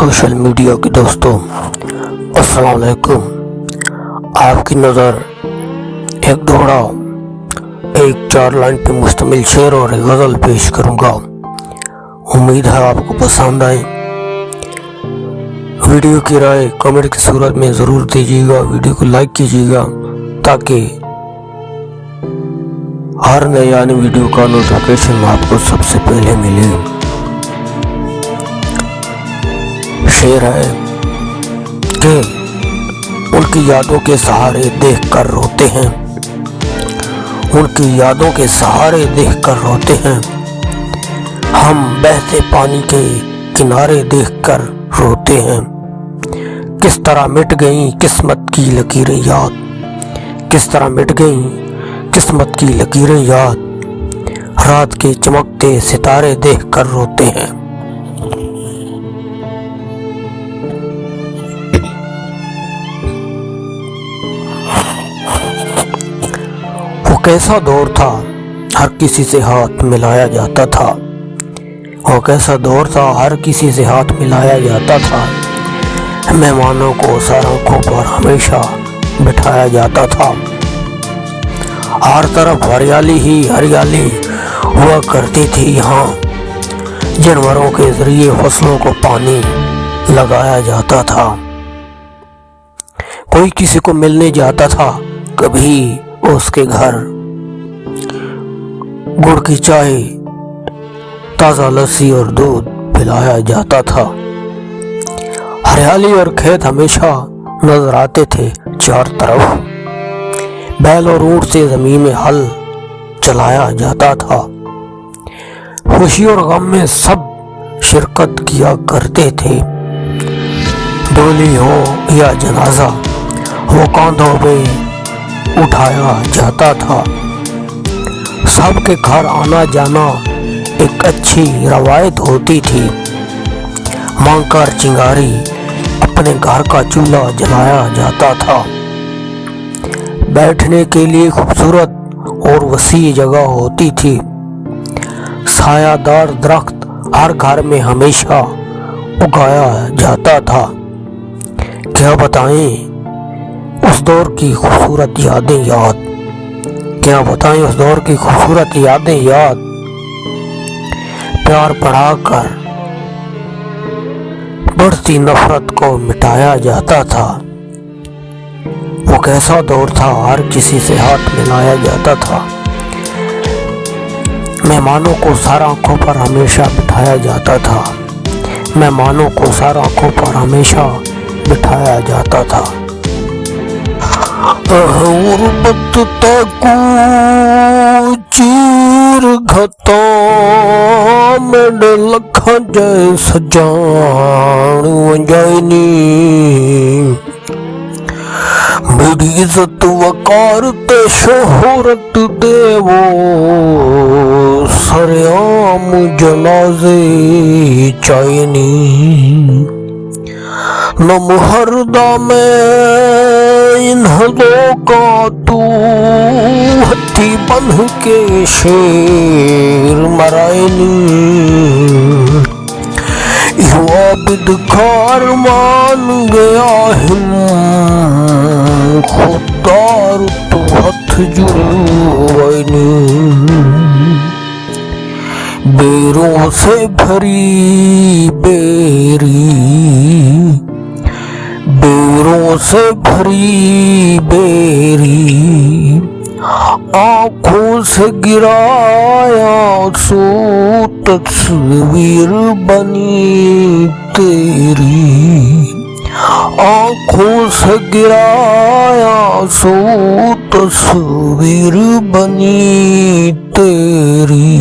Social media के दोस्तों, अस्सलाम वालेकुम। आपकी नज़र एक दोहरा एक 4 लाइन पे मुश्तमिल शेर और एक गज़ल पेश करूँगा। उम्मीद है आपको पसंद आए। वीडियो की राय कमेंट की सूरत में ज़रूर दीजिएगा। वीडियो को लाइक कीजिएगा ताकि हर नई आने वीडियो का नोटिफिकेशन आपको सबसे पहले मिले। शेर है कि उनकी यादों के सहारे देखकर रोते हैं, उनकी यादों के सहारे देखकर रोते हैं। हम बहते पानी के किनारे देखकर रोते हैं। किस तरह मिट गई किस्मत की लकीरें याद, किस तरह मिट गई किस्मत की लकीरें याद। रात के चमकते सितारे देखकर रोते हैं। कैसा दौर था, हर किसी से हाथ मिलाया जाता था। वो कैसा दौर था, हर किसी से हाथ मिलाया जाता था। मेहमानों को सराखों पर हमेशा बिठाया जाता था। हर तरफ हरियाली ही हरियाली हुआ करती थी। यहाँ जानवरों के जरिए फसलों को पानी लगाया जाता था। कोई किसी को मिलने जाता था, कभी उसके घर गुड़ की चाय, ताज़ा लस्सी और दूध पिलाया जाता था। हरियाली और खेत हमेशा नजर आते थे चारों तरफ। बैल और ऊंट से जमीन में हल चलाया जाता था। खुशी और गम में सब शिरकत किया करते थे। डोली हो या जनाजा, वो कांधों पे उठाया जाता था। सबके घर आना जाना एक अच्छी रवायत होती थी। मांगकर चिंगारी अपने घर का चूल्हा जलाया जाता था। बैठने के लिए खूबसूरत और वसी जगह होती थी। सायादार दरख्त हर घर में हमेशा उगाया जाता था। क्या बताएं उस दौर की खूबसूरत यादें याद, क्या बताएं उस दौर की खूबसूरत यादें याद। प्यार बढ़ाकर बढ़ती नफरत को मिटाया जाता था। वो कैसा दौर था, हर किसी से हाथ मिलाया जाता था। मेहमानों को सर आंखों पर हमेशा बिठाया जाता था। मेहमानों को सर आंखों पर हमेशा बिठाया जाता था। गुरबत तकू चीर घता मेड लखा जय सजान वंजाइनी। मेरी इज्जत वकार ते शोहरत देवो सरेआम जनाजे चाइनी। न मुहरदा में इन हदों का तू हथी बंध के शेर मरायनी। आबिद खार मान गया हिम खुदार तो हथ जुड़वाइनी। बेरों से भरी बेरी, बेरों से भरी बेरी, आँखों से गिराया सो तस्वीर बनी तेरी। आँखों से गिराया सो तस्वीर बनी तेरी।